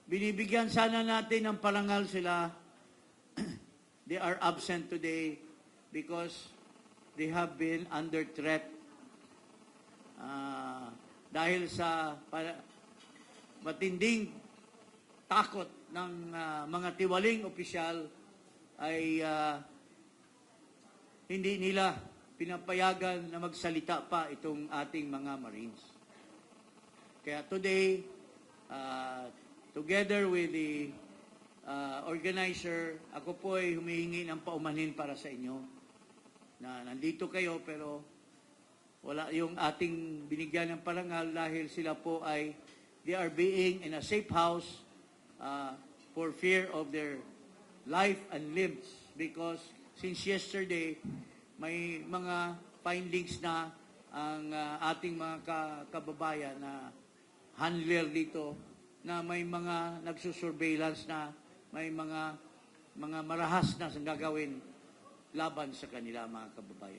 binibigyan sana natin ng parangal sila. They are absent today because they have been under threat dahil sa matinding takot ng mga tiwaling opisyal ay hindi nila pinapayagan na magsalita pa itong ating mga Marines. Kaya today, together with the organizer, ako po ay humihingi ng paumanhin para sa inyo na nandito kayo pero wala yung ating binigyan ng parangal dahil sila po ay they are being in a safe house for fear of their life and limbs because since yesterday may mga findings na ang ating mga kababayan na handler dito na may mga nagsusurveillance na may mga marahas na gagawin laban sa kanila mga kababayan.